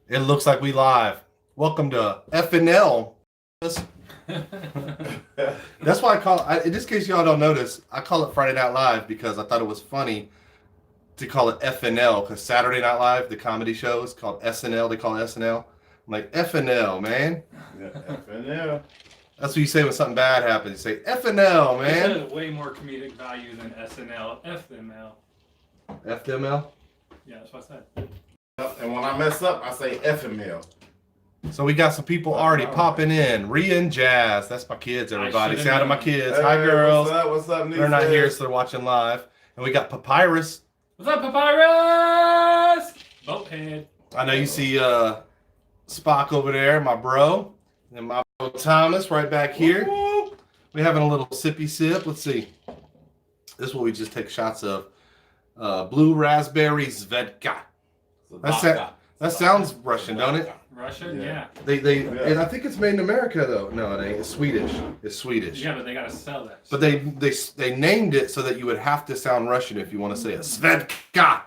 It looks like we live. Welcome to FNL. That's why I call it, in this case y'all don't notice, I call it Friday Night Live because I thought it was funny to call it FNL because Saturday Night Live, the comedy show, is called SNL. They call it SNL. I'm like, FNL, man. Yeah, FNL. That's what you say when something bad happens. You say, FNL, man. It has way more comedic value than SNL. FML. FML? Yeah, that's what I said. And when I mess up, I say FML. So we got some people already popping in. Rhea and Jazz. That's my kids, everybody. Say hi to my kids. Hey, hi, girls. What's up, They're not here, so they're watching live. And we got Papyrus. What's up, Papyrus? Boathead. I know you see Spock over there, my bro. And my bro Thomas right back here. We're having a little sippy sip. Let's see. This is what we just take shots of. Blue raspberry Zvedka. That sounds Russian, don't it? Russian, yeah. And I think it's made in America though. No, it ain't. It's Swedish. It's Swedish. Yeah, but they gotta sell that. But they named it so that you would have to sound Russian if you want to say it. Zvedka.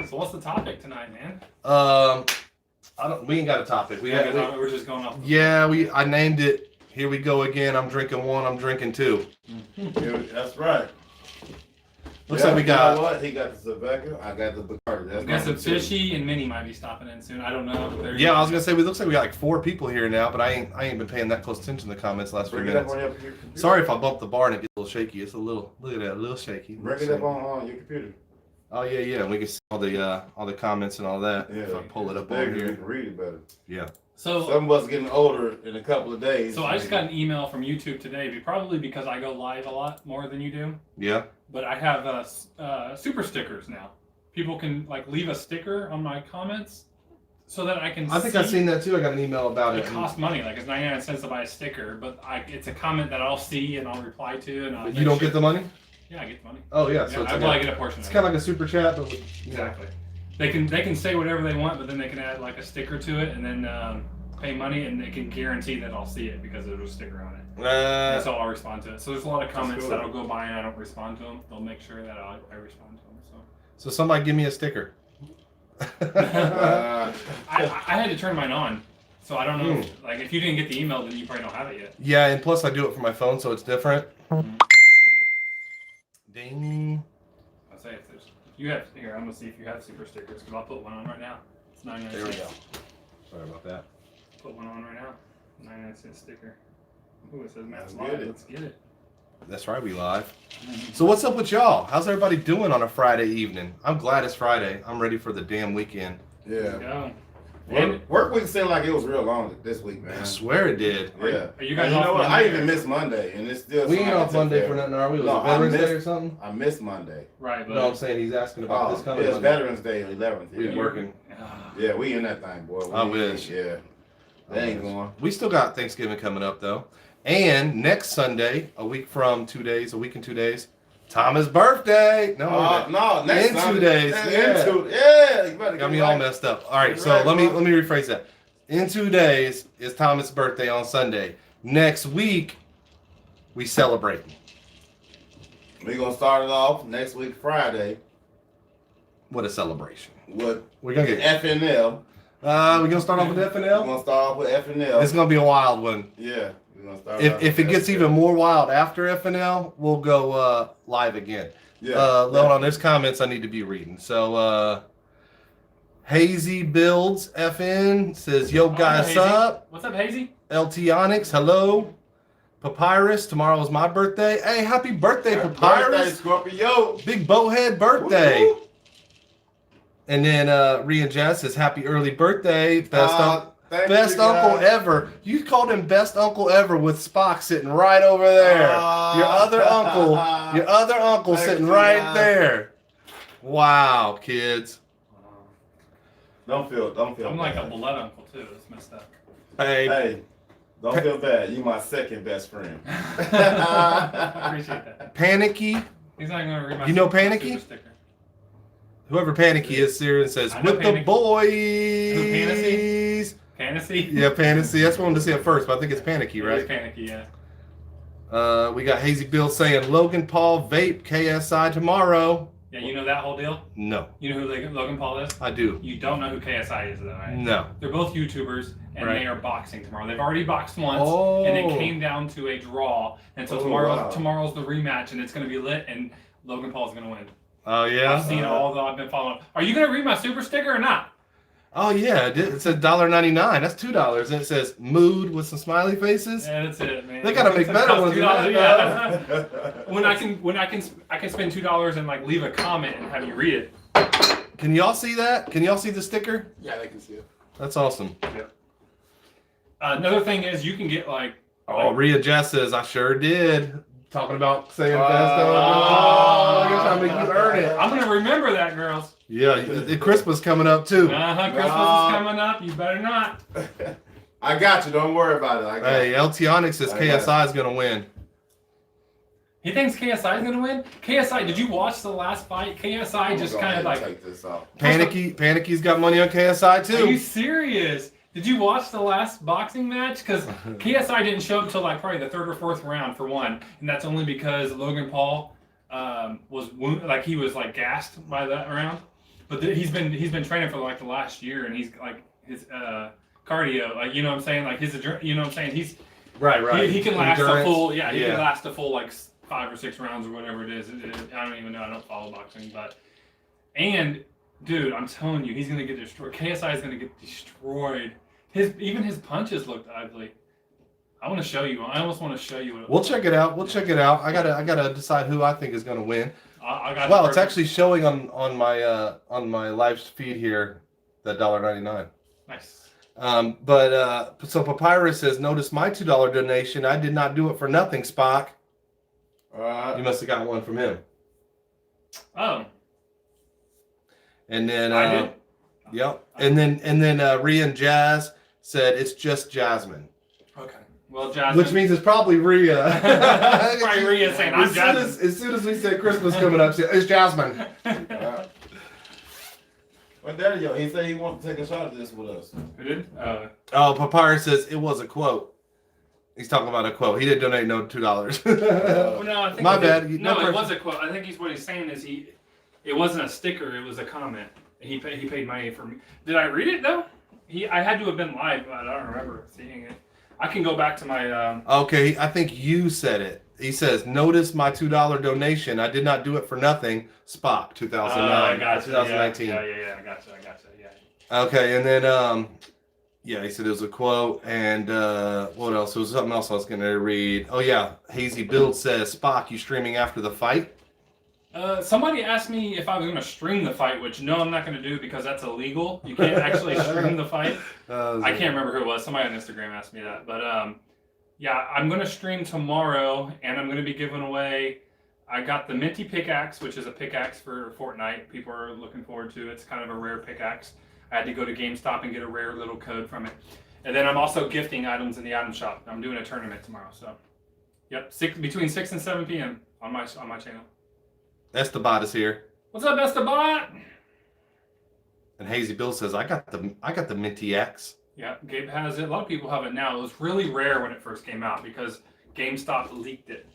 So what's the topic tonight, man? We ain't got a topic. We're just going off. I named it. Here we go again. I'm drinking one. I'm drinking two. That's right. Looks like we got. You know what? He got the Zvedka. I got the Bacardi. I guess the Fishy and Minnie might be stopping in soon. I don't know. Yeah, I was gonna say it looks like we got like 4 people here now, but I ain't been paying that close attention to the comments the last few minutes. Sorry if I bumped the bar and it gets a little shaky. It's a little. Look at that, a little shaky. Bring it up on your computer. Oh yeah. We can see all the comments and all that. Yeah. If I pull it up on here, you can read it better. Yeah. So some of us getting older in a couple of days. So I just got an email from YouTube today, probably because I go live a lot more than you do. Yeah. But I have super stickers now. People can like leave a sticker on my comments so that I can. I think I've seen that too. I got an email about it. It costs money, like it's 99 cents to buy a sticker, but it's a comment that I'll see and I'll reply to. And you don't get the money? Yeah, I get the money. Oh yeah, so I get a portion. It's kind of like a super chat, but exactly. They can say whatever they want, but then they can add like a sticker to it, and then pay money, and they can guarantee that I'll see it because there's a sticker on it. So I'll respond to it. So there's a lot of comments that'll go by and I don't respond to them. They'll make sure that I respond to them. So somebody give me a sticker. I had to turn mine on, so I don't know. If you didn't get the email, then you probably don't have it yet. Yeah, and plus I do it from my phone, so it's different. Ding. I'll say if you have here. I'm gonna see if you have super stickers because I'll put one on right now. It's 99 cents. There we go. Sorry about that. Put one on right now. 99-cent sticker. Ooh, it says Matt's Let's live. get it. Let's get it. That's right, we live. So what's up with y'all? How's everybody doing on a Friday evening? I'm glad it's Friday. I'm ready for the damn weekend. Yeah. Work week seemed like it was real long this week, man. I swear it did. Yeah. Are you guys you off know what? Monday? I even missed Monday, and it's still. We ain't off Monday for nothing, are we? Was it Veterans Day or something? I missed Monday. Right, but No, I'm saying he's asking about this coming It's Monday. Veterans Day, 11th. We working. Yeah, we in that thing, boy. I wish. Yeah. They ain't going. We still got Thanksgiving coming up though. And next Sunday, a week and 2 days, Thomas' birthday. No, next in Sunday. 2 days. You better got me all messed up. All right, so let me rephrase that. In 2 days is Thomas' birthday on Sunday. Next week, we celebrate. We're gonna start it off next week, Friday. What a celebration! What we're gonna get FNL. We're gonna start off with FNL. We're gonna start off with FNL. It's gonna be a wild one. Yeah. If it gets even more wild after FNL, we'll go live again. Yeah. Hold on, there's comments I need to be reading. So Hazy Builds FN says, "Yo guys, up? What's up, Hazy? LT Onyx, hello. Papyrus, tomorrow is my birthday. Hey, happy birthday, Papyrus! Birthday, Scorpio. Big bowhead birthday." Woo-hoo. And then Rhea Jazz says, "Happy early birthday, best uncle ever." You called him best uncle ever with Spock sitting right over there. Your other uncle sitting right there. Wow, kids. Don't feel I'm like bad. a blood uncle too. It's messed up. Hey, don't feel bad. You my second best friend. I appreciate that. Panicky. He's not gonna read my. You know Panicky? Whoever Panicky is here and says, "With the boys." Who, Panicky? Yeah, Panicky. That's what I wanted to say at first, but I think it's Panicky, right? It's Panicky, yeah. We got Hazy Bill saying, "Logan Paul vape KSI tomorrow." Yeah, you know that whole deal? No. You know who Logan Paul is? I do. You don't know who KSI is, though, right? No. They're both YouTubers, and Right. they are boxing tomorrow. They've already boxed once, Oh. and it came down to a draw. And so tomorrow's the rematch, and it's going to be lit, and Logan Paul's going to win. Oh, yeah? I've seen I've been following. Are you going to read my super sticker or not? Oh, yeah. It says $1.99. That's $2. And it says mood with some smiley faces. Yeah, that's it, man. They got to make better ones than that. Yeah. when I can spend $2 and like leave a comment and have you read it. Can y'all see that? Can y'all see the sticker? Yeah, they can see it. That's awesome. Yeah. Another thing is you can get like. Oh, Rhea Jess says, I sure did. Talking about saying best of. You're trying to make you earn it. I'm going to remember that, girls. Yeah, the Christmas coming up, too. Christmas is coming up. You better not. I got you. Don't worry about it. Hey, LT Onyx says KSI is going to win. He thinks KSI is going to win? KSI, did you watch the last fight? KSI just kind of like... Take this off. Panicy's got money on KSI, too. Are you serious? Did you watch the last boxing match? Because KSI didn't show up until like probably the third or fourth round for one, and that's only because Logan Paul was wounded, like he was like gassed by that round. But he's been training for like the last year, and he's like his cardio, like you know what I'm saying, like his you know what I'm saying. He's right. He can last Endurance. a full he can last a full like 5 or 6 rounds or whatever it is. I don't even know. I don't follow boxing, and dude, I'm telling you, he's gonna get destroyed. KSI is gonna get destroyed. Even his punches looked ugly. I want to show you. I almost want to show you. We'll check it out. I gotta decide who I think is gonna win. It's actually showing on my live feed here, that $1.99. Nice. So Papyrus says, notice my $2 donation. I did not do it for nothing, Spock. You must have got one from him. Oh. And then I did. Yep. And then Rhea and Jazz said it's just Jasmine. Okay. Well, Jasmine. Which means it's probably Rhea. Probably Rhea saying, I'm Jasmine. As soon as we say Christmas coming up, it's Jasmine. Well, Daddy, he said he wanted to take a shot at this with us. Who did? Papyrus says it was a quote. He's talking about a quote. He didn't donate no $2. Well, no, I think My bad. No, it was a quote. I think what he's saying is it wasn't a sticker. It was a comment. He paid money for me. Did I read it though? I had to have been live, but I don't remember seeing it. I can go back to my. Okay, I think you said it. He says, "Notice my $2 donation. I did not do it for nothing." Spock, 2009. I got you. 2019. Yeah. I got you. Yeah. Okay, and then he said it was a quote, and what else? It was something else I was going to read. Oh yeah, Hazy Build says, "Spock, you streaming after the fight?" Somebody asked me if I was going to stream the fight, which no, I'm not going to do because that's illegal. You can't actually stream the fight. I can't remember who it was. Somebody on Instagram asked me that. But I'm going to stream tomorrow, and I'm going to be giving away. I got the Minty Pickaxe, which is a pickaxe for Fortnite. People are looking forward to. It's kind of a rare pickaxe. I had to go to GameStop and get a rare little code from it. And then I'm also gifting items in the item shop. I'm doing a tournament tomorrow. So, yep, between 6 and 7 p.m. on my channel. Esteban is here. What's up, Esteban? And Hazy Bill says, I got the Minty X. Yeah, Gabe has it. A lot of people have it now. It was really rare when it first came out because GameStop leaked it.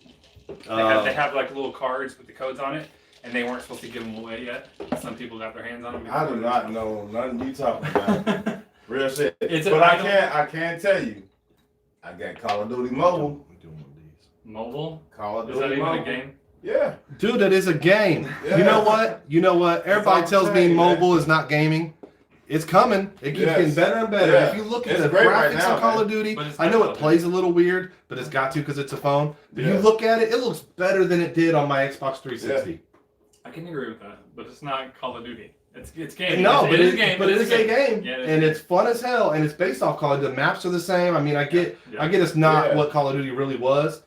They have like little cards with the codes on it, and they weren't supposed to give them away yet. Some people got their hands on them. I do not know nothing you talking about. Real shit. But I can't tell you. I got Call of Duty Mobile. Mobile? Call of Duty Is that even Mobile. a game? Yeah. Dude, that is a game. Yeah. You know what? Everybody tells me mobile is not gaming. It's coming. It keeps getting better and better. Yeah. If you look at It's the great right graphics now, of Call man. of Duty, But it's I know not it plays a little weird, but it's got to because it's a phone. But you look at it, it looks better than it did on my Xbox 360. I can agree with that, but it's not Call of Duty. It's game. No, it is a game. But it is a game, Yeah, and it's fun as hell, and it's based off Call of Duty. The maps are the same. I mean, I get it's not what Call of Duty really was,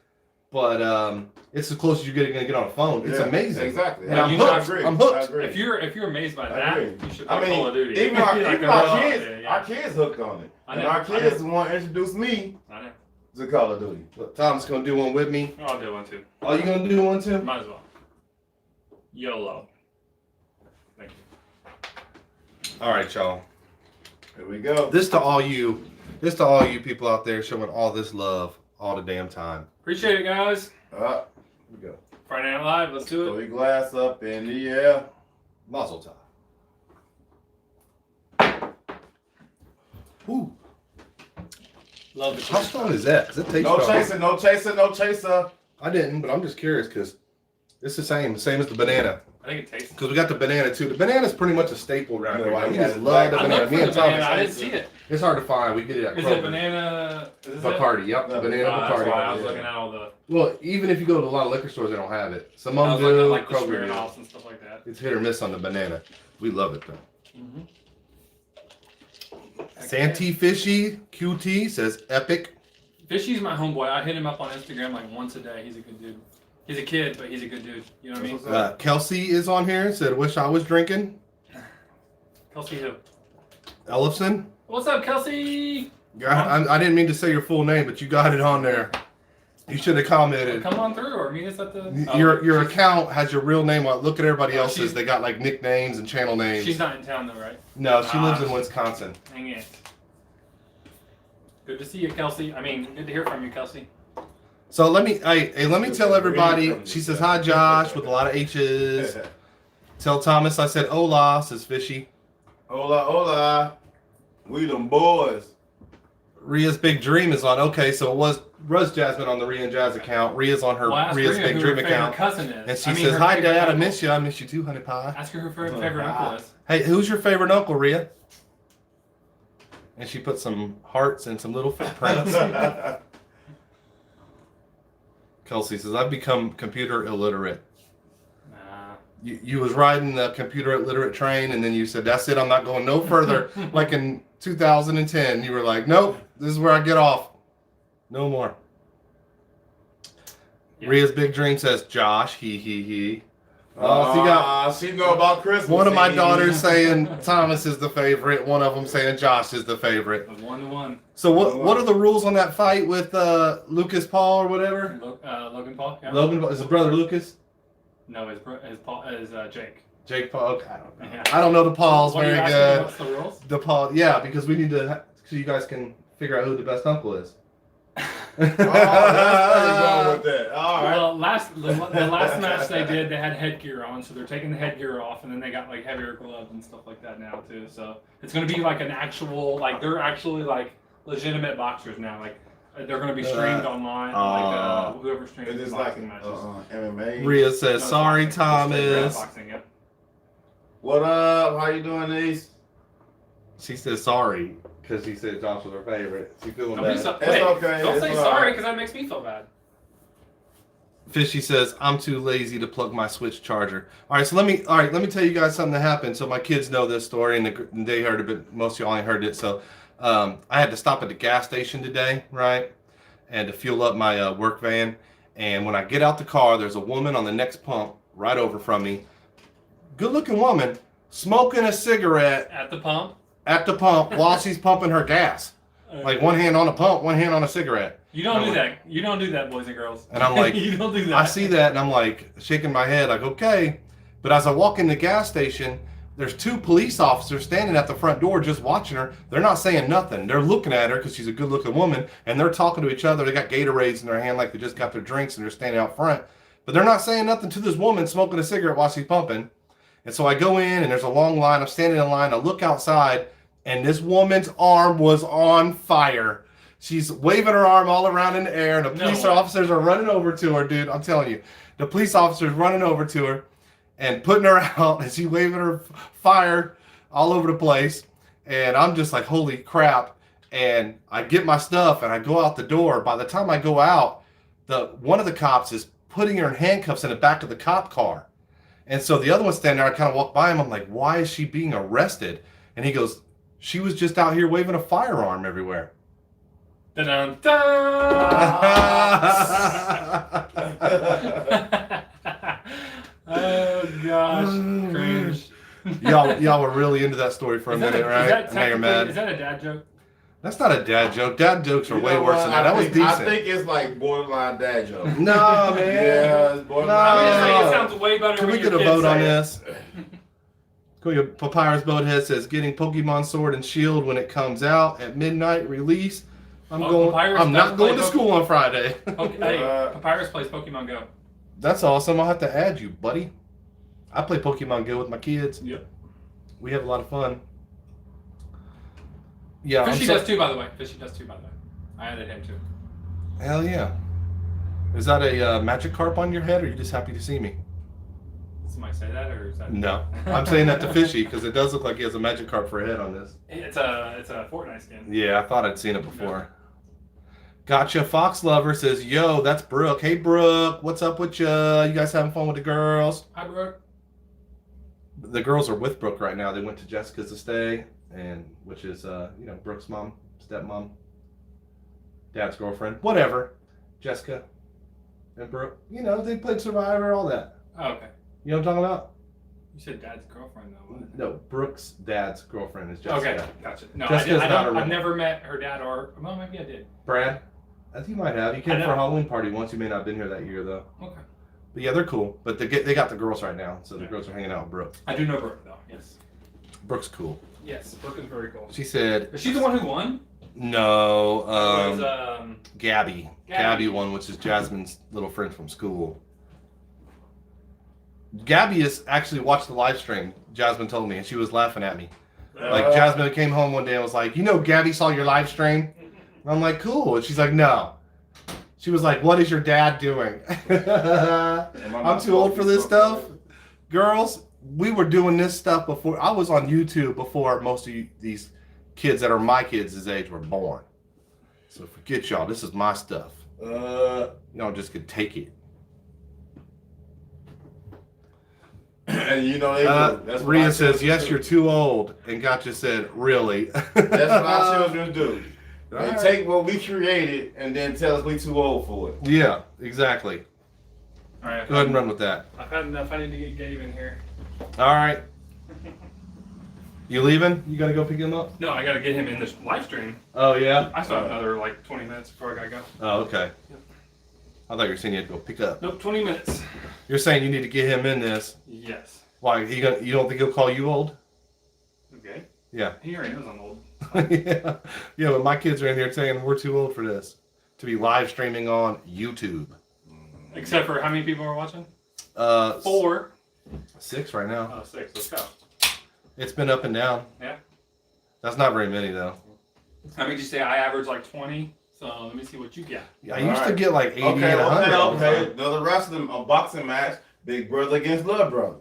but it's the closest you're going to get on a phone. It's amazing. Exactly. And I'm hooked. I'm hooked. If you're amazed by that, you should play Call of Duty. Even our kids hooked on it. I know, And our kids want to introduce me to Call of Duty. Look, Tom's going to do one with me. I'll do one too. Are you going to do one too? Might as well. YOLO. Thank you. All right, y'all. Here we go. This to all you people out there showing all this love all the damn time. Appreciate it, guys. Here we go. Friday Night Live. Let's do Throw it. your glass up in the air. Mazel tov. Ooh. Love the How strong is that? 'Cause it tastes No strong. chaser, no chaser, no chaser. I didn't, but I'm just curious because it's the same as the banana. I think it tastes. Because we got the banana too. The banana's pretty much a staple around here. Yeah, We yeah, just it's love the black. I banana. looked Me for and the banana. I Thomas. didn't see it. It's hard to find. We get it at Is Kroger. it banana? Is it? Bacardi. Yep, No, banana That's Bacardi. why I was looking at all the. Well, even if you go to a lot of liquor stores, they don't have it. Some of I them was looking do. at like the Kroger. Smirnoffs and stuff like that. It's hit or miss on the banana. We love it though. Mm-hmm. Santee Fishy QT says epic. Fishy's my homeboy. I hit him up on Instagram like once a day. He's a good dude. He's a kid, but he's a good dude. You know what I mean? Kelsey is on here. Said wish I was drinking. Kelsey who? Ellison. What's up, Kelsey? I didn't mean to say your full name, but you got it on there. You should have commented. Come on through, or meet us at the. Your account has your real name on it. Look at everybody else's. she's- They got like nicknames and channel names. She's not in town though, right? No, she lives in Wisconsin. Dang it. Good to see you, Kelsey. I mean, good to hear from you, Kelsey. So let me tell everybody. She says hi, Josh, with a lot of H's. Tell Thomas I said hola, says Fishy. Hola, hola. We them boys. Ria's Big Dream is on. Okay, so it was Jasmine on the Ria and Jazz account. Ria's on her Well, ask Ria's Rhea Big who Dream her favorite account. cousin is. And she I mean, says, her hi, favorite Dad. I uncle. miss you. I miss you too, honey pie. Ask her who her favorite uncle is. Hey, who's your favorite uncle, Ria? And she put some hearts and some little footprints. Kelsey says, I've become computer illiterate. Nah. You was riding the computer illiterate train, and then you said, that's it, I'm not going no further. Like in 2010, you were like, nope, this is where I get off. No more. Yeah. Ria's Big Dream says, Josh, he. Oh, so you got She know about Christmas. one of my Eve. daughters saying Thomas is the favorite, one of them saying Josh is the favorite. 1-1. So what are the rules on that fight with Lucas Paul or whatever? Logan Paul. Yeah. Logan Paul, is his brother Lucas? No, his Paul is Jake. Jake Paul. Okay, I don't know. Yeah. I don't know the Pauls What are very you asking good. me, what's the rules? The Paul, yeah, because we need to, so you guys can figure out who the best uncle is. Oh, that's where you're going with that. All right. Well, the last match they did, they had headgear on, so they're taking the headgear off, and then they got like heavier gloves and stuff like that now too. So it's gonna be like an actual, like they're actually like legitimate boxers now. Like they're gonna be streamed online, like whoever streams It the is like boxing matches. MMA. Rhea says, No, sorry, boxing. It's straight Thomas. boxing, yep. What up? How you doing, Niece? She says sorry because he said Josh was her favorite. She feeling Don't be bad. so, It's wait, okay, don't it's say all sorry right. because that makes me feel bad. Fishy says, I'm too lazy to plug my Switch charger. All right, let me tell you guys something that happened. So my kids know this story and they heard it, but most of y'all ain't heard it. So I had to stop at the gas station today, right? And to fuel up my work van. And when I get out the car, there's a woman on the next pump right over from me. Good looking woman, smoking a cigarette At the pump. while she's pumping her gas. Like one hand on a pump, one hand on a cigarette. You don't do that. You don't do that, boys and girls. And I'm like, you don't do that. I see that and I'm like shaking my head like, okay. But as I walk in the gas station, there's two police officers standing at the front door just watching her. They're not saying nothing. They're looking at her because she's a good looking woman and they're talking to each other. They got Gatorades in their hand like they just got their drinks and they're standing out front. But they're not saying nothing to this woman smoking a cigarette while she's pumping. And so I go in and there's a long line. I'm standing in line. I look outside and this woman's arm was on fire. She's waving her arm all around in the air, and the police officers are running over to her, dude. I'm telling you. The police officers running over to her and putting her out, and she's waving her fire all over the place. And I'm just like, holy crap. And I get my stuff, and I go out the door. By the time I go out, one of the cops is putting her in handcuffs in the back of the cop car. And so the other one's standing there. I kind of walk by him. I'm like, why is she being arrested? And he goes, she was just out here waving a firearm everywhere. Dun-dun-dun. Oh gosh, cringe. y'all were really into that story for a minute, Is right? that Now you're mad. Is that a dad joke? That's not a dad joke. Dad jokes are way worse than that. That was decent. I think it's like borderline dad joke. No, man. Yeah, it's borderline. I mean, No. it sounds way better. Can when we get your a kids vote on say it. this? Papyrus Boathead says getting Pokemon Sword and Shield when it comes out at midnight release. I'm Papyrus not does going play to school on Friday. Hey, Papyrus plays Pokemon Go. That's awesome. I'll have to add you, buddy. I play Pokemon Go with my kids. Yep. We have a lot of fun. Yeah, Fishy does too, by the way. I added him too. Hell yeah. Is that a magic carp on your head, or are you just happy to see me? Did somebody say that, or is that? No, I'm saying that to Fishy because it does look like he has a magic carp for a head on this. It's a Fortnite skin. Yeah, I thought I'd seen it before. Gotcha. Fox Lover says, "Yo, that's Brooke. Hey, Brooke, what's up with ya? You guys having fun with the girls?" Hi, Brooke. The girls are with Brooke right now. They went to Jessica's to stay, which is Brooke's mom, stepmom, dad's girlfriend, whatever. Jessica and Brooke. They played Survivor, all that. Oh, okay. You know what I'm talking about? You said dad's girlfriend, though. No, Brooke's dad's girlfriend is Jessica. Okay, gotcha. No, Jessica's I've never met her dad well, maybe I did. Brad? I think you might have. You came for a Halloween party once. You may not have been here that year, though. Okay. But yeah, they're cool. But they got the girls right now, so the girls are hanging out with Brooke. I do know Brooke, though, yes. Brooke's cool. Yes, Brooke is very cool. She said... Is she the one who won? No, It was, Gabby. Gabby won, which is Jasmine's little friend from school. Gabby has actually watched the live stream, Jasmine told me, and she was laughing at me. Like, Jasmine came home one day and was like, Gabby saw your live stream? And I'm like, cool. And she's like, no. She was like, what is your dad doing? I'm too old for this stuff. Girls, we were doing this stuff before. I was on YouTube before most of these kids that are my kids' age were born. So forget y'all. This is my stuff. Y'all just could take it. And that's Rhea says, yes, you're too old. And Gotcha said, really? That's what our children do. They take what we created and then tell us we too old for it. Yeah, exactly. All right. Go ahead and run with that. I've had enough. I need to get Gabe in here. All right. You leaving? You got to go pick him up? No, I got to get him in this live stream. Oh, yeah? I still have another 20 minutes before I got to go. Oh, okay. Yep. I thought you were saying you had to go pick up. Nope, 20 minutes. You're saying you need to get him in this. Yes. Why? You don't think he'll call you old? Okay. Yeah. He already knows I'm old. Yeah, but my kids are in here saying we're too old for this. To be live streaming on YouTube. Except for how many people are watching? 4. 6 right now. Oh, 6. Let's go. It's been up and down. Yeah. That's not very many, though. How many did you say? I average 20. So let me see what you get. Yeah, I used to get 80 and 100. Okay. Another wrestling, a boxing match. Big brother against little brother.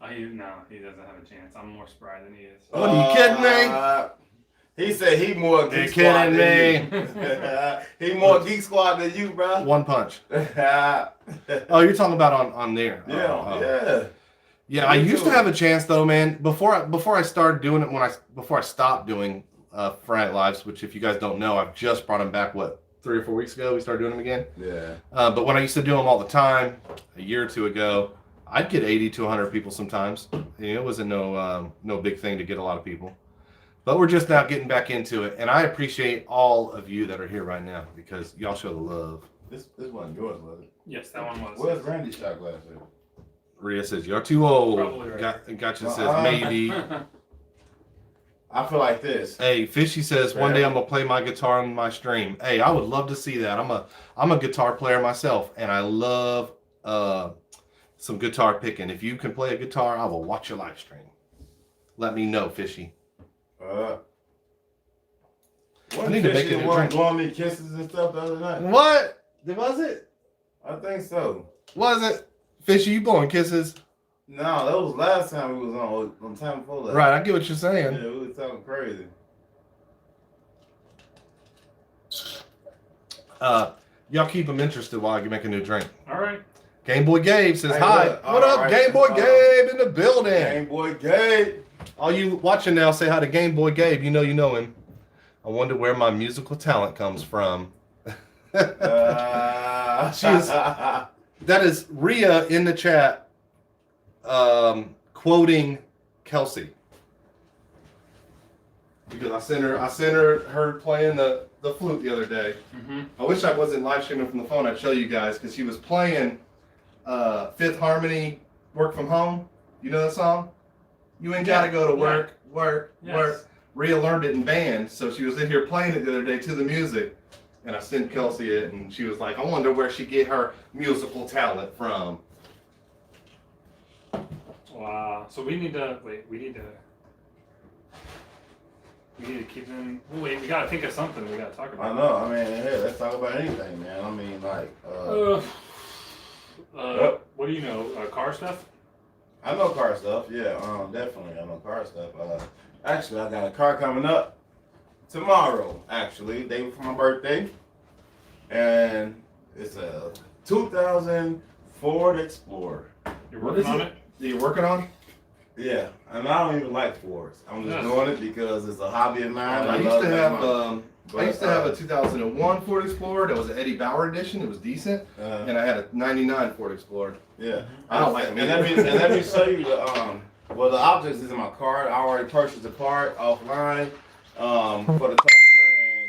He doesn't have a chance. I'm more spry than he is. What, are you kidding me? He said he more Geek Squad than you. He more Geek Squad than you, bro. One punch. Oh, you're talking about on there. Yeah. Yeah, I used to have a chance though, man. Before I started doing it, before I stopped doing Friday Night Lives, which if you guys don't know, I've just brought them back. 3 or 4 weeks ago, we started doing them again. Yeah. But when I used to do them all the time, a year or two ago, I'd get 80 to 100 people sometimes. It wasn't no big thing to get a lot of people. But we're just now getting back into it, and I appreciate all of you that are here right now because y'all show the love. This wasn't yours, was it? Yes, that one was. Where's Randy's shot glass at? Rhea says, you're too old. Probably right. Gotcha says, maybe. I feel like this. Hey, Fishy says, one day I'm going to play my guitar on my stream. Hey, I would love to see that. I'm a guitar player myself, and I love some guitar picking. If you can play a guitar, I will watch your live stream. Let me know, Fishy. I need to make it blowing me kisses and stuff the other night. What? Was it? I think so. Was it? Fishy, you blowing kisses? No, that was last time we was on time before that. Right, I get what you're saying. Yeah, we was talking crazy. Y'all keep them interested while I make a new drink. All right. Game Boy Gabe says, hi. What up, right. Game Boy Gabe in the building? Game Boy Gabe. All you watching now, say hi to Game Boy Gabe. You know him. I wonder where my musical talent comes from. That is Rhea in the chat quoting Kelsey. Because I sent her playing the flute the other day. Mm-hmm. I wish I wasn't live streaming from the phone. I'd show you guys because she was playing Fifth Harmony, Work From Home. You know that song? You ain't gotta go to work. Rhea learned it in band, so she was in here playing it the other day to the music. And I sent Kelsey it, and she was like, I wonder where she get her musical talent from. Wow. So we need to keep them. Wait, we gotta think of something we gotta talk about. I know. I mean, hey, let's talk about anything, man. I mean, like. What do you know? Car stuff? I know car stuff. Yeah, definitely. I know car stuff. Actually, I got a car coming up tomorrow. Actually, day before my birthday, and it's a 2000 Ford Explorer. You're working on it? You're working on? Yeah, and I don't even like Fords. I'm just doing it because it's a hobby of mine. I used to have a 2001 Ford Explorer that was an Eddie Bauer edition. It was decent, and I had a '99 Ford Explorer. Yeah, I don't like them. And let me show you the the objects is in my card. I already purchased the part offline for the customer, and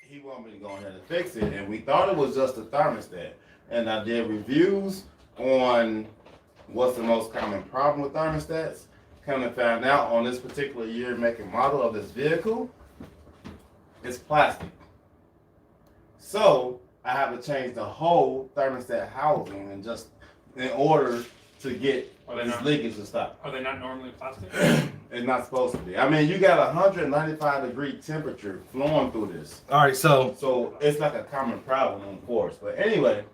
he wanted me to go ahead and fix it. And we thought it was just a thermostat. And I did reviews on what's the most common problem with thermostats. Come to find out on this particular year, make and model of this vehicle, it's plastic. So I have to change the whole thermostat housing and just in order to get this leakage to stop. Are they not normally plastic? It's not supposed to be. I mean, you got 195-degree temperature flowing through this. All right, So it's like a common problem, of course. But anyway,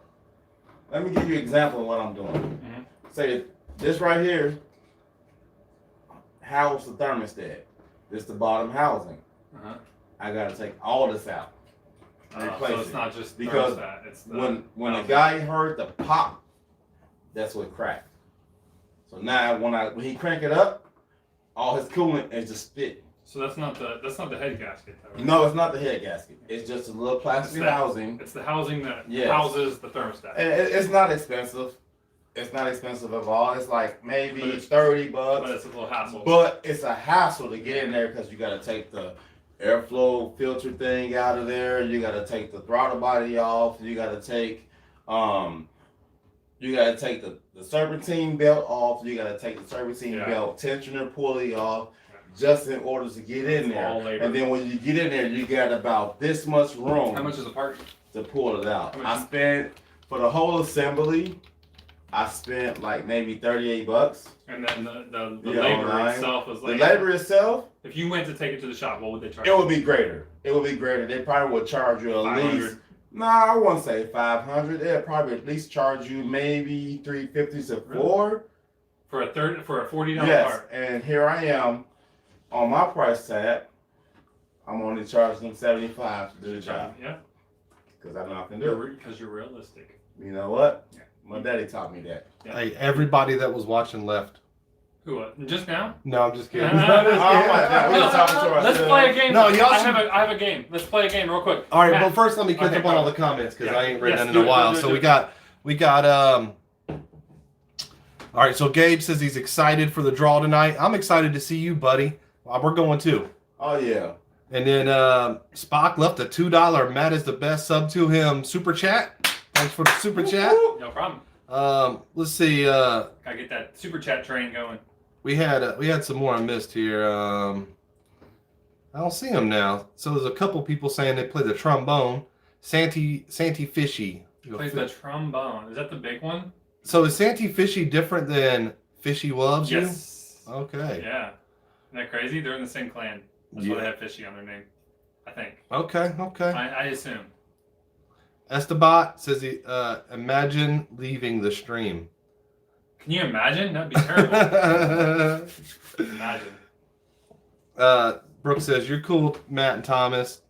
let me give you an example of what I'm doing. Mm-hmm. Say this right here, house the thermostat. This the bottom housing. I gotta take all this out. Replace so it's not just because thermostat, it's when the guy heard the pop, that's what cracked. So now when he crank it up, all his coolant is just spit. So that's not the head gasket, though, right? No, it's not the head gasket. It's just a little plastic housing. It's the housing that houses the thermostat. And it's not expensive. It's not expensive at all. It's like maybe $30. But it's a little hassle. But it's a hassle to get in there because you got to take the airflow filter thing out of there. You got to take the throttle body off. You got to take the serpentine belt off. You got to take the serpentine belt tensioner pulley off just in order to get in there. And then when you get in there, you got about this much room. How much is a part? To pull it out. I spent for the whole assembly. I spent like maybe $38. And then the labor itself was like... The labor itself? If you went to take it to the shop, what would they charge you? It would be greater. They probably would charge you at least... No, I wouldn't say $500. They'd probably at least charge you maybe $350 to $400. For a $40 yes, part? And here I am on my price tag. I'm only charging them $75 to do the job. Yeah. Because I know I can do it. Because you're realistic. You know what? Yeah. My daddy taught me that. Yeah. Hey, everybody that was watching left. Who? Just now? No, I'm just kidding. Let's play a game. No, I have a game. Let's play a game real quick. All right, well first let me catch up on all the comments because I ain't read that in a while. So we got all right, so Gabe says he's excited for the draw tonight. I'm excited to see you, buddy. We're going too. Oh yeah. And then Spock left a $2 Matt is the best sub to him super chat. Thanks for the super chat. No problem. Let's see. Gotta get that super chat train going. We had some more I missed here. I don't see them now. So there's a couple people saying they play the trombone. Santy Fishy plays the trombone. Is that the big one? So is Santy Fishy different than Fishy Loves You? Yes. Okay. Yeah. Isn't that crazy? They're in the same clan. That's why they have Fishy on their name. I think. Okay. I assume. Estebat says he imagine leaving the stream. Can you imagine? That'd be terrible. Imagine. Brooke says you're cool, Matt and Thomas.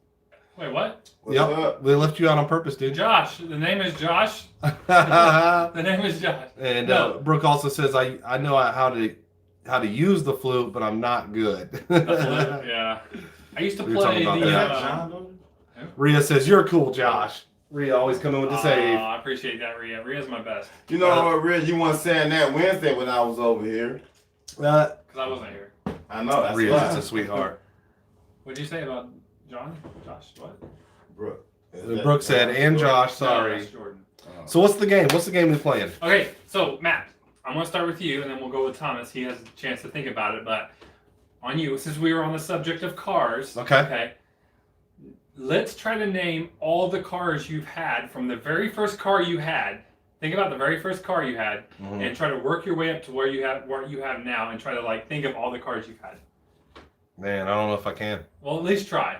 Wait, what? Yep, they left you out on purpose, dude. Josh. The name is Josh. The name is Josh. And Brooke also says I know how to use the flute, but I'm not good. The flute, yeah. I used to play the. Rhea says you're cool, Josh. Rhea always coming with the save. I appreciate that, Rhea. Rhea's my best. You know what, Rhea? You weren't saying that Wednesday when I was over here. Because I wasn't here. I know. That's Rhea's just a sweetheart. What did you say about John? Josh? What? Brooke. Brooke said, and Josh, sorry. No, that's Jordan. So what's the game? What's the game we're playing? Okay, so Matt, I'm going to start with you, and then we'll go with Thomas. He has a chance to think about it, but on you, since we were on the subject of cars. Okay. let's try to name all the cars you've had from the very first car you had. Think about the very first car you had, and try to work your way up to where you have now, and try to like think of all the cars you've had. Man, I don't know if I can. Well, at least try.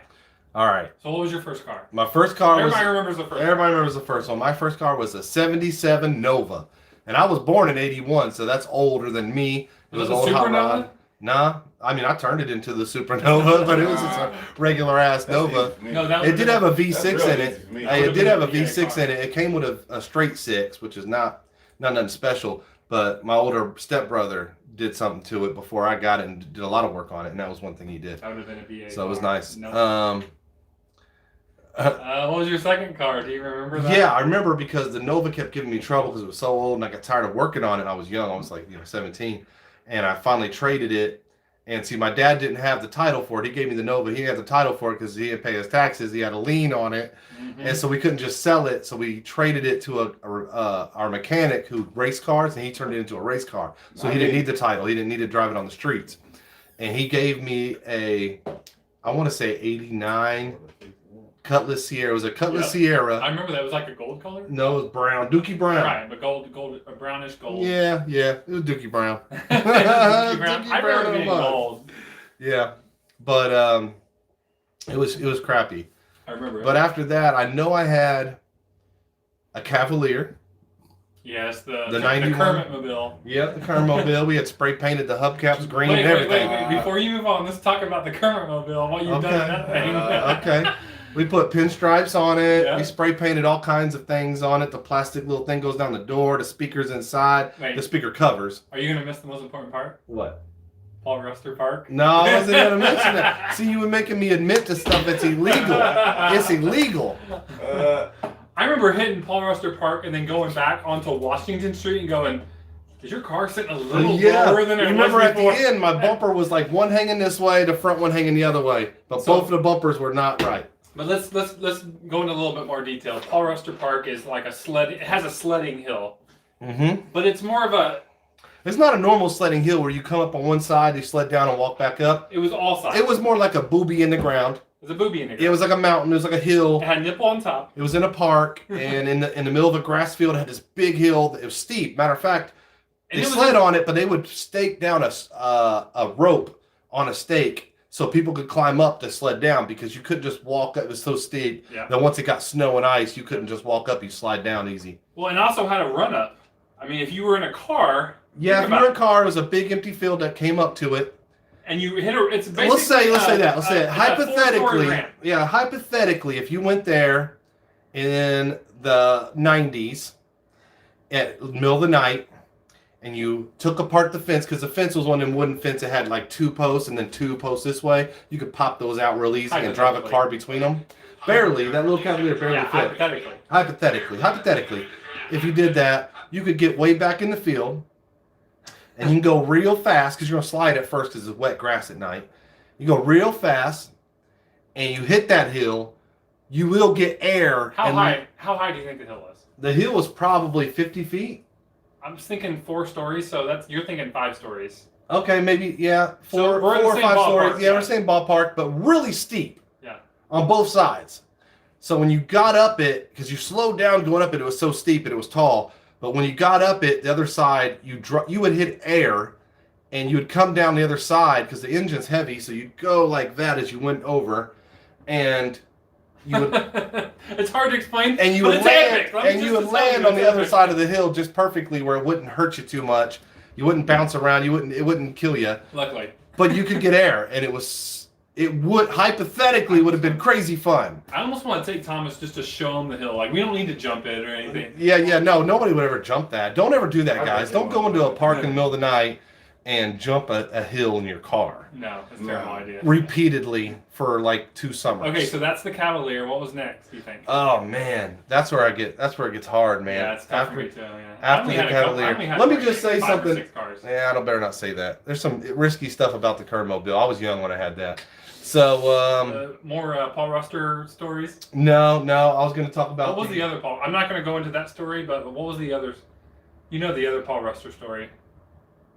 All right. So what was your first car? My first car Everybody remembers the first. Everybody remembers the first one. My first car was a '77 Nova, and I was born in '81, so that's older than me. It was a old hot Supernova? rod. Nah, I mean I turned it into the Supernova, but it was just a regular ass Nova. No, that It did have a V6 That's in really it. easy for me. It did have a Yeah, V6 car. in it. It came with a straight six, which is not nothing special. But my older stepbrother did something to it before I got it and did a lot of work on it, and that was one thing he did. That would have been a BA. So it was nice. No. What was your second car? Do you remember that? Yeah, I remember because the Nova kept giving me trouble because it was so old, and I got tired of working on it. I was young. I was like 17, and I finally traded it. And see, my dad didn't have the title for it. He gave me the Nova. He had the title for it because he didn't pay his taxes. He had a lien on it, and so we couldn't just sell it. So we traded it to our mechanic who raced cars, and he turned it into a race car. So he didn't need the title. He didn't need to drive it on the streets. And he gave me I want to say '89 Cutlass Sierra. It was a Cutlass Sierra. I remember that. It was like a gold color. No, it was brown, Dookie Brown. Right, but gold, a brownish gold. Yeah, it was Dookie Brown. Dookie Brown. Dookie I Brown remember being mud. gold. Yeah, but it was crappy. I remember. But after that, I know I had a Cavalier. Yes, the 91. Kermit Mobile. Yep, the Kermobile. We had spray painted the hubcaps green Wait, and everything. wait. Before you move on, let's talk about the Kermit Mobile. What you've done in that thing. Okay. We put pinstripes on it. Yeah. We spray painted all kinds of things on it. The plastic little thing goes down the door. The speakers inside. Wait. The speaker covers. Are you gonna miss the most important part? What? Paul Ruster Park. No, I wasn't going to mention that. See, you were making me admit to stuff that's illegal. It's illegal. I remember hitting Paul Ruster Park and then going back onto Washington Street and going, "Is your car sitting a little lower than it remember was at before?" the end, my bumper was like one hanging this way, the front one hanging the other way, but So- both of the bumpers were not right. But let's go into a little bit more detail. Paul Ruster Park is like it has a sledding hill, but it's more of a. It's not a normal sledding hill where you come up on one side, you sled down and walk back up. It was all sides. It was more like a booby in the ground. It was a booby in it. It was like a mountain. It was like a hill. It had a nipple on top. It was in a park, and in the middle of a grass field, it had this big hill. It was steep. Matter of fact, And they it was sled on it, but they would stake down a rope on a stake so people could climb up to sled down because you couldn't just walk up. It was so steep. Yeah. Then once it got snow and ice, you couldn't just walk up. You slide down easy. Well, and also had a run up. I mean, if you were in a car. Yeah, think if you were in about a car, it was a big empty field that came up to it. And you hit a. It's basically. Let's say that. Let's say it. a 4-story Hypothetically, ramp. hypothetically, if you went there in the 90s at the middle of the night and you took apart the fence, because the fence was one of them wooden fence that had like 2 posts and then 2 posts this way, you could pop those out real easy and drive a car between them. Barely, that little Cavalier barely fit. Hypothetically, if you did that, you could get way back in the field, and you can go real fast because you're gonna slide at first because it's wet grass at night. You go real fast, and you hit that hill. You will get air. How high do you think the hill was? The hill was probably 50 feet. I'm just thinking 4 stories, so you're thinking 5 stories. Okay, maybe So 4 we're in the or same 5 ballpark, stories. Yeah, yeah. we're saying ballpark, but really steep. Yeah. On both sides. So when you got up it, because you slowed down going up it, it was so steep and it was tall. But when you got up it, the other side, you would hit air, and you would come down the other side because the engine's heavy. So you'd go like that as you went over, and you would. It's hard to explain. And you but would it's land, epic. Let me and you just would tell land on the it's other epic. side of the hill just perfectly where it wouldn't hurt you too much. You wouldn't bounce around. It wouldn't kill you. Luckily. But you could get air, and it would hypothetically would have been crazy fun. I almost want to take Thomas just to show him the hill. Like, we don't need to jump it or anything. Yeah, no, nobody would ever jump that. Don't ever do that, I guys. think Don't go into a park in the middle of the night and jump a hill in your car No, that's a terrible idea. repeatedly for like 2 summers. Okay, so that's the Cavalier. What was next, do you think? Oh man, that's where it gets hard, man. Yeah, it's tough for me too. Yeah. after the Cavalier. Let me just say 5 or something. 6 cars. Yeah, I don't better not say that. There's some risky stuff about the Kermobile. I was young when I had that. So More Paul Ruster stories. no, I was going to talk about. What was the other Paul? I'm not going to go into that story, but what was the others? You know the other Paul Ruster story.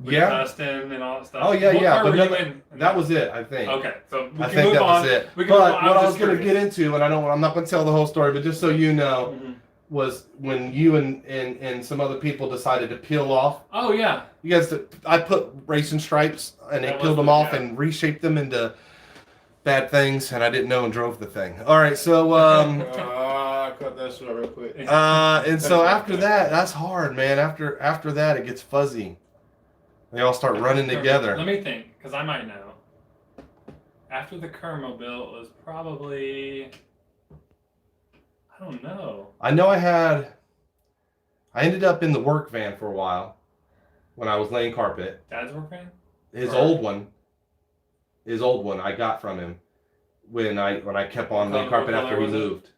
With Yeah. Dustin and all that stuff. Oh yeah, What yeah. car But were no, you in? that was it, I think. Okay, so we I can think move that on. was it. We can But move on. what I was just going to curious. get into, and I'm not going to tell the whole story, but just so you know, Mhm. was when you and some other people decided to peel off. Oh yeah. You guys, I put racing stripes, and they That was peeled them the- off yeah. and reshaped them into bad things, and I didn't know and drove the thing. All right, so Cut that short real quick. and so after that, that's hard, man. After that, it gets fuzzy. They all start running together. Let me think, because I might know. After the Kermobile, it was probably, I don't know. I know I ended up in the work van for a while when I was laying carpet. Dad's work van? His Or- old one I got from him when I kept on laying What carpet color after he was it? moved.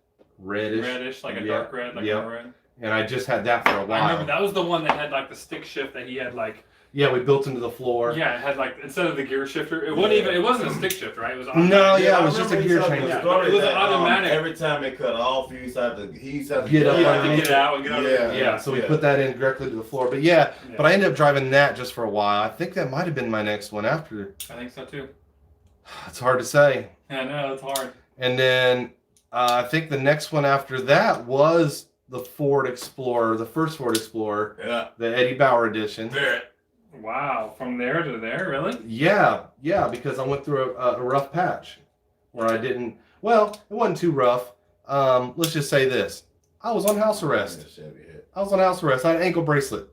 Reddish, Like a Yeah, dark red, like yeah. a red. and I just had that for a I while. remember that was the one that had like the stick shift that he had like. Yeah, we built into the floor. Yeah, it had like instead of the gear shifter, it wasn't even. It wasn't a stick shift, right? It was. No, automatic. yeah, I it was just a remember gear he told me change. the Yeah, story it was that, automatic. Every time it cut off, he used to have to Get up You had to underneath get out and get out. Yeah. Yeah, so we Yeah. put that in directly to the floor. But yeah, Yeah. but I ended up driving that just for a while. I think that might have been my next one after. I think so too. It's hard to say. Yeah, no, it's hard. And then I think the next one after that was the Ford Explorer, the first Ford Explorer, Yeah. the Eddie Bauer edition. There. Wow, from there to there, really? Yeah, because I went through a rough patch where I didn't. Well, it wasn't too rough. Let's just say this: I was on house arrest. I was on house arrest. I had an ankle bracelet,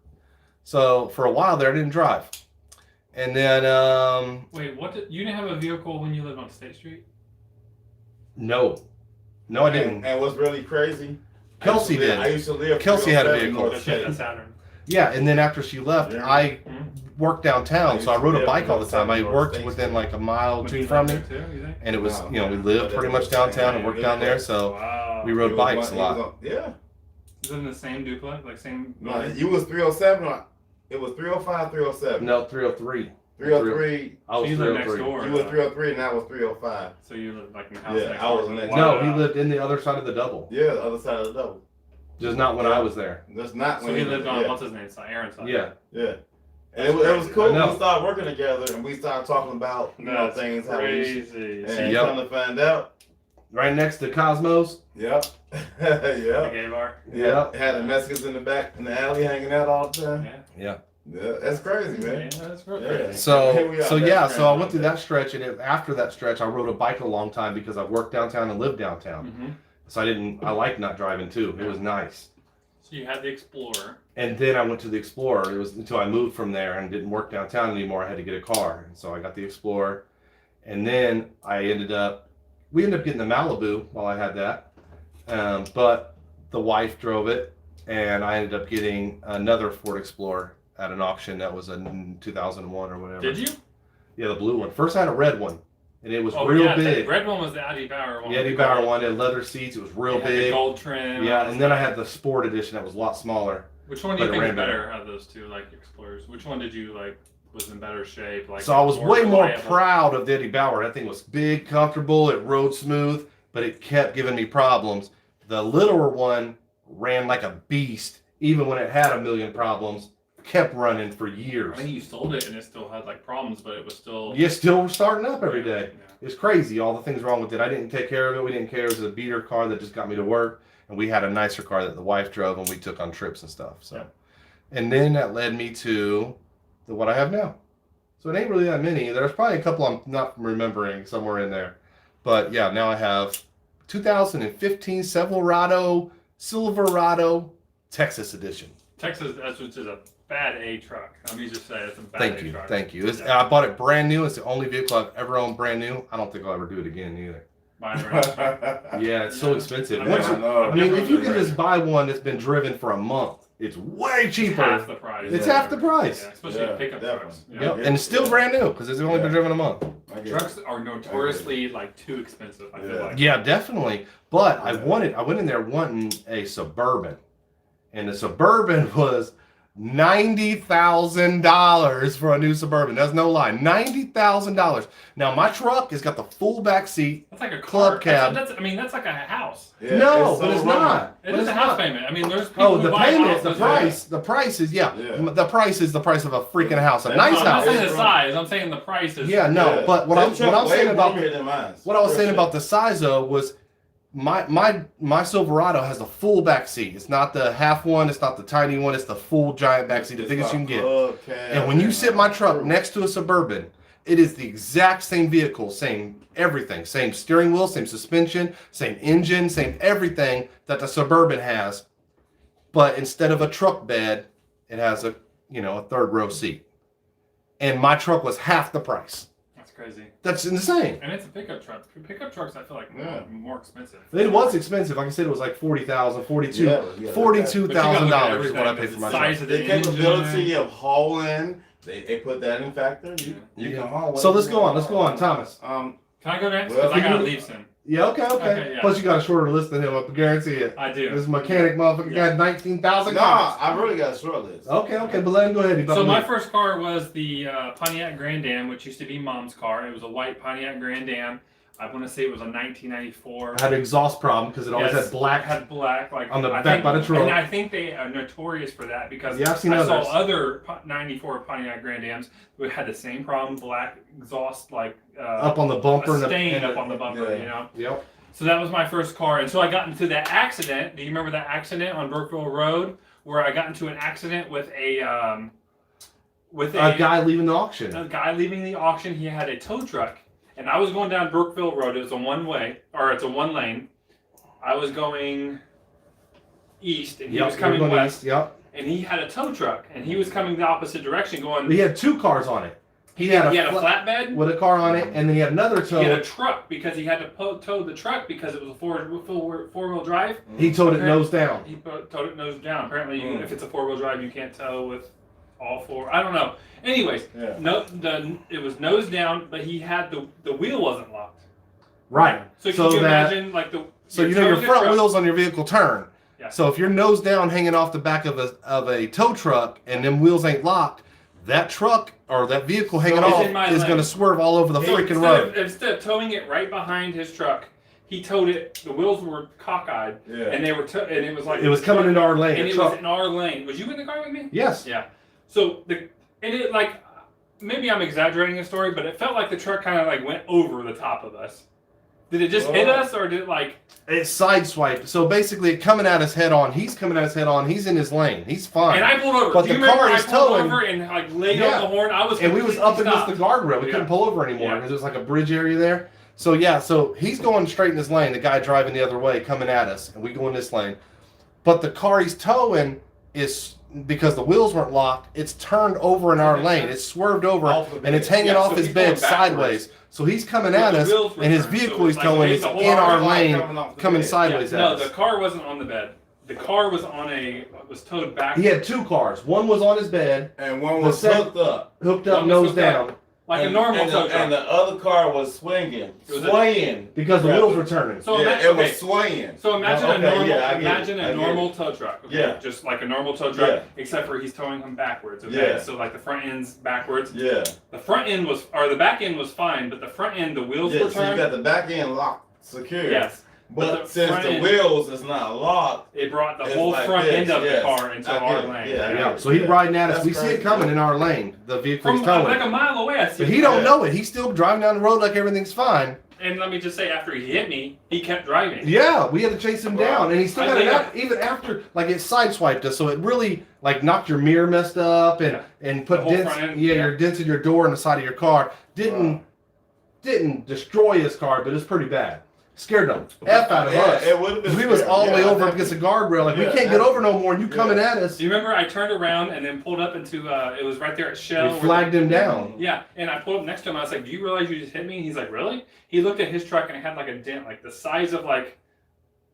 so for a while there, I didn't drive. And then Wait, you didn't have a vehicle when you lived on State Street? no, I didn't. And what's really crazy? Kelsey did. I used to live. Kelsey had a 307 vehicle. North Shit, State. that's Saturn. Yeah, and then after she left, Yeah. I Mhm. worked downtown, so I rode a bike all the time. I North worked State. within like a mile or Would two you from live me, there too, you think? and it was No, we yeah. lived pretty much downtown and worked down there, so Wow. we He rode was bikes a he was lot. on- Yeah. Is it in the same duplex? Like same No, building? you was 307. Or it was 305, 307. No, 303. 303. I was So you live next 303. door. You was 303, and I was 305. So you live like in the house Yeah, next I door. was next No, he lived in the other side of the double. Yeah, the other side of the double. Just not when I was there. That's not So when he lived on, yeah. what's his name? Aaron's side. Yeah. Yeah. And it was cool. I know. We started working together, and we started talking about That's things. How we, crazy. and Yep. come to find out. Right next to Cosmos. Yep. The yeah. gay bar. Yep. Had the Mexicans in the back in the alley hanging out all the time. Yeah. Yeah. Yeah, that's crazy, Yeah, man. that's real Yeah. crazy. Here So we are, so best yeah, friends so I out went through there. that stretch, and after that stretch, I rode a bike a long time because I worked downtown and lived downtown. Mm-hmm. So I liked not driving too. It was nice. So you had the Explorer. And then I went to the Explorer. It was until I moved from there and didn't work downtown anymore. I had to get a car, and so I got the Explorer. And then we ended up getting the Malibu while I had that, but the wife drove it, and I ended up getting another Ford Explorer at an auction that was in 2001 or whatever. Did you? Yeah, the blue one. First I had a red one, and it was Oh, real yeah, big. The red one was the Eddie Bauer one. The Eddie Bauer one had leather seats. It was real It had the big. gold trim. Yeah, and then I had the Sport edition that was a lot smaller. Which one do you but it think is ran better. better out of those two, like Explorers? Which one did you like? Was in better shape? Like So I was way more reliable? proud of the Eddie Bauer. That thing was big, comfortable, it rode smooth, but it kept giving me problems. The littler one ran like a beast, even when it had a million problems, kept running for years. I think you sold it and it still had like problems, but it was still. You still starting up every day. Yeah. It's crazy, all the things wrong with it. I didn't take care of it. We didn't care. It was a beater car that just got me to work, and we had a nicer car that the wife drove, and we took on trips and stuff. So, Yeah. And then that led me to what I have now. So it ain't really that many. There's probably a couple I'm not remembering somewhere in there, but yeah, now I have 2015 Silverado Texas edition. Texas, which is a bad A truck. Let me just say it's a bad Thank A you, truck. thank you. Yeah. I bought it brand new. It's the only vehicle I've ever owned brand new. I don't think I'll ever do it again either. Mine ran. Yeah, it's so expensive. I Once know. you- know. I mean, if you can just buy one that's been driven for a month, it's way It's cheaper. half the price. It's Yeah. half the price. Yeah, especially Yeah, pickup definitely. trucks. Yep. Yeah. And it's still brand new because it's only been driven a month. I get it. Trucks are notoriously like too expensive. I feel Yeah. like. Yeah, definitely. But I Yeah. went in there wanting a Suburban, and the Suburban was $90,000 for a new Suburban. That's no lie. $90,000. Now my truck has got the full back seat. That's like a club cab. That's like a house. Yeah, no, but it's not. It is a house payment. I mean, there's people the who buy payment, houses. the price is the price is the price of a freaking house. A nice I'm house. not saying the size. I'm saying the price is. Yeah, no. But what I'm saying about what I was saying about the size though was. My Silverado has the full back seat. It's not the half one. It's not the tiny one. It's the full giant back seat, the biggest you can get. And when you sit my truck next to a Suburban, it is the exact same vehicle, same everything, same steering wheel, same suspension, same engine, same everything that the Suburban has. But instead of a truck bed, it has a third row seat. And my truck was half the price. Crazy. That's insane. And it's a pickup truck. Pickup trucks, I feel like, more expensive. It was expensive. Like I said, it was like $40,000, $42,000 is what I paid for my truck. The capability of hauling, they put that in factor. You can haul. So let's go on, Thomas. Can I go next? Because I gotta leave soon. Yeah, okay. Yeah. Plus, you got a shorter list than him, I guarantee it. I do. This mechanic motherfucker got 19,000 Nah, cars. I really got a short list. Okay, but let him go ahead. So my first car was the Pontiac Grand Am, which used to be Mom's car. It was a white Pontiac Grand Am. I want to say it was a 1994. I had an exhaust problem because it always had black. Like on the back by the trunk. And I think they are notorious for that because I've seen I others. saw other 94 Pontiac Grand Ams who had the same problem, black exhaust up on the bumper, stain up on the bumper, Yep. So that was my first car, and so I got into that accident. Do you remember that accident on Brookville Road where I got into an accident with a guy leaving the auction? A guy leaving the auction. He had a tow truck, and I was going down Brookville Road. It was a it's a one lane. I was going east, and he was coming west. Yep. And he had a tow truck, and he was coming the opposite direction, going. He had two cars on it. He had a flatbed with a car on it, and then he had another tow. He had a truck because he had to tow the truck because it was a four-wheel drive. He towed it nose down. He towed it nose down. Apparently, if it's a four-wheel drive, you can't tow with all four. I don't know. Anyways, it was nose down, but he had the wheel wasn't locked. Right. So can you imagine your front wheels on your vehicle turn. Yeah. So if you're nose down, hanging off the back of a tow truck, and them wheels ain't locked, that truck or that vehicle hanging off is going to swerve all over the freaking road. Instead of towing it right behind his truck, he towed it. The wheels were cockeyed, and they were, and it was like it was coming into our lane. And it was in our lane. Was you in the car with me? Yes. Yeah. So maybe I'm exaggerating the story, but it felt like the truck kind of went over the top of us. Did it just hit us, or did it It sideswiped. So basically, coming at us head on. He's coming at us head on. He's in his lane. He's fine. And I pulled over. But the car is towing. Over and laid on the horn. And we was up against the guardrail. We couldn't pull over anymore because there was a bridge area there. So so he's going straight in his lane. The guy driving the other way coming at us, and we go in this lane. But the car he's towing is. Because the wheels weren't locked, it's turned over in our lane. It's swerved over, and it's hanging off his bed sideways. So he's coming at us, and his vehicle he's towing is in our lane, coming sideways at us. No, the car wasn't on the bed. The car was was towed back. He had two cars. One was on his bed, and one was hooked up, nose down. Like a normal tow truck. And the other car was swaying. Because the wheels were turning. So it was swaying. So imagine a normal tow truck. Okay? Yeah. Just like a normal tow truck, except for he's towing them backwards. Okay. Yeah. So the front end's backwards. Yeah. The front end the back end was fine, but the front end, the wheels were turned. So you got the back end locked, secure. Yes. But since the wheels is not locked, it brought the whole front end of the car into our lane. Yeah. So he's riding at us. We see it coming in our lane. The vehicle's towing. Like a mile away, I see. But he don't know it. He's still driving down the road like everything's fine. And let me just say, after he hit me, he kept driving. Yeah, we had to chase him down, and he still got it even after. It sideswiped us, so it really knocked your mirror messed up and put dents. Your dents in your door and the side of your car. Didn't destroy his car, but it's pretty bad. Scared the F out of us. It would have been. We was all the way over up against the guardrail. We can't get over no more, and you coming at us. Do you remember I turned around and then pulled up into, it was right there at Shell. We flagged him down. Yeah, and I pulled up next to him. I was like, do you realize you just hit me? And he's like, really? He looked at his truck, and it had a dent, the size of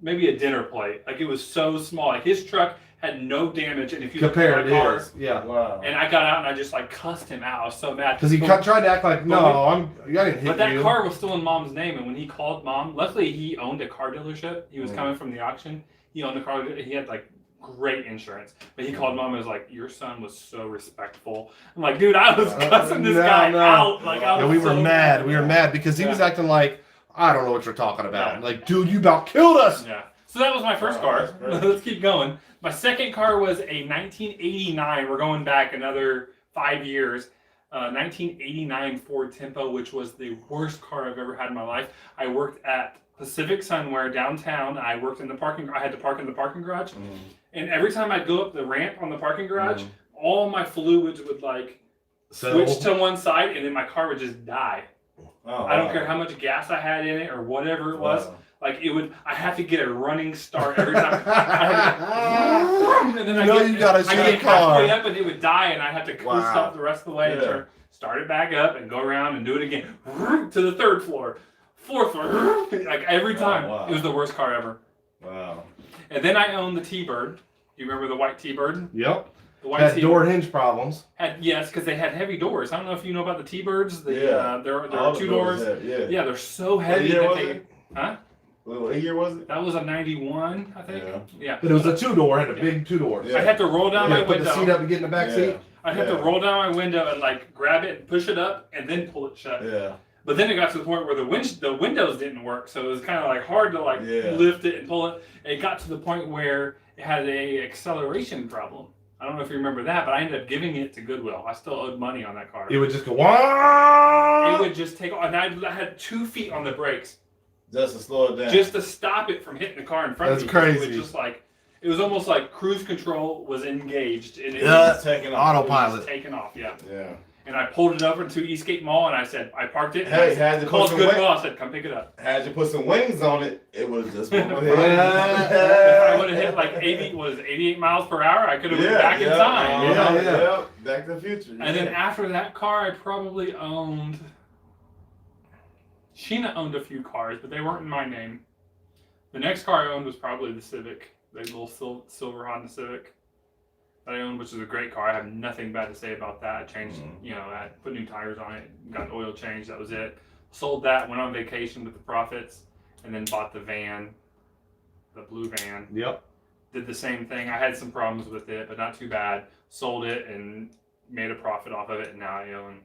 maybe a dinner plate. It was so small. His truck had no damage, and if you compared to the car, wow. And I got out and I just cussed him out. I was so mad because he tried to act like, no, I didn't hit you. But that car was still in Mom's name, and when he called Mom, luckily he owned a car dealership. He was coming from the auction. He owned a car. He had great insurance. But he called mom and was like, "Your son was so respectful." I'm like, "Dude, I was cussing this guy out." Like, I was we were so mad. We were mad because he was acting like, I don't know what you're talking about. Like, dude, you about killed us. Yeah. So that was my first car. Let's keep going. My second car was a 1989. We're going back another 5 years. 1989 Ford Tempo, which was the worst car I've ever had in my life. I worked at Pacific Sunwear downtown. I worked in the parking. I had to park in the parking garage, and every time I'd go up the ramp on the parking garage, all my fluids would like switch to one side, and then my car would just die. I don't care how much gas I had in it or whatever it was. Like it would, I have to get a running start every time. And then I get halfway up and it would die, and I have to coast up the rest of the way and start it back up and go around and do it again to the third floor, fourth floor, like every time. It was the worst car ever. Wow. And then I owned the T-Bird. You remember the white T-Bird? Yep. Had door hinge problems. Yes, because they had heavy doors. I don't know if you know about the T-Birds. There are two doors. Yeah, they're so heavy that they... Huh? What year was it? That was a 91, I think. Yeah. But it was a two-door. It had a big two-door. I had to roll down my window. Put the seat up and get in the back seat. I had to roll down my window and like grab it and push it up and then pull it shut. Yeah. But then it got to the point where the windows didn't work, so it was kind of like hard to like lift it and pull it. It got to the point where it had a acceleration problem. I don't know if you remember that, but I ended up giving it to Goodwill. I still owed money on that car. It would just go, wah! It would just take off. And I had 2 feet on the brakes. Just to slow it down. Just to stop it from hitting the car in front of me. That's crazy. It was just like, it was almost like cruise control was engaged. And it was taking off. Autopilot. It was taking off, yeah. And I pulled it over to Eastgate Mall, and I said, I parked it. Hey, had to called Goodwill. I said, come pick it up. Had you put some wings on it, it would have just been If I would have hit like 88 miles per hour, I could have been back in time. Yeah. Back to the future. And then after that car, I probably owned... Sheena owned a few cars, but they weren't in my name. The next car I owned was probably the Civic, the little silver Honda Civic that I owned, which is a great car. I have nothing bad to say about that. I changed, I put new tires on it, got oil changed, that was it. Sold that, went on vacation with the profits, and then bought the van, the blue van. Yep. Did the same thing. I had some problems with it, but not too bad. Sold it and made a profit off of it, and now I own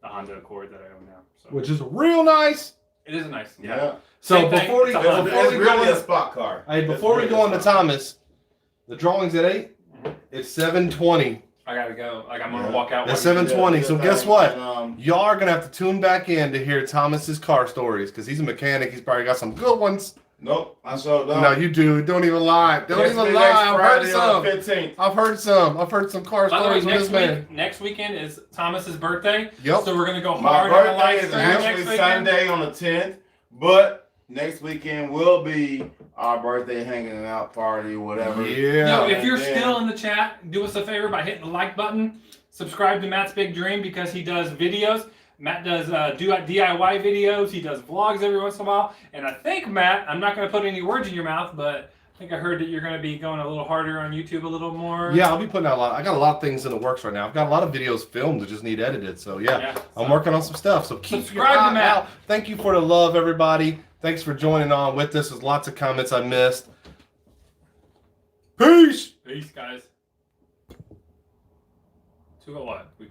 the Honda Accord that I own now. So. Which is real nice. It is nice. Yeah. So before we go really a spot car. Hey, before we go on to Thomas, the drawing's at 8. It's 7:20. I gotta go. Like I'm gonna walk out. It's 7:20. So guess what? Y'all are gonna have to tune back in to hear Thomas's car stories because he's a mechanic. He's probably got some good ones. Nope, I showed up. No, you do. Don't even lie. Don't even lie. I've heard some. 15th. I've heard some car stories from this man. Next weekend is Thomas's birthday. Yep. So we're gonna go My hard on the live birthday is stream actually Sunday on the 10th, but next weekend will be our birthday hanging out party or whatever. Yeah. If you're still in the chat, do us a favor by hitting the like button. Subscribe to Matt's Big Dream because he does videos. Matt does DIY videos. He does vlogs every once in a while. And I think, Matt, I'm not going to put any words in your mouth, but I think I heard that you're going to be going a little harder on YouTube a little more. Yeah, I'll be putting out a lot. I got a lot of things in the works right now. I've got a lot of videos filmed that just need edited. So, I'm working on some stuff. So keep subscribe to Matt. Thank you for the love, everybody. Thanks for joining on with us. There's lots of comments I missed. Peace. Peace, guys. To what? We could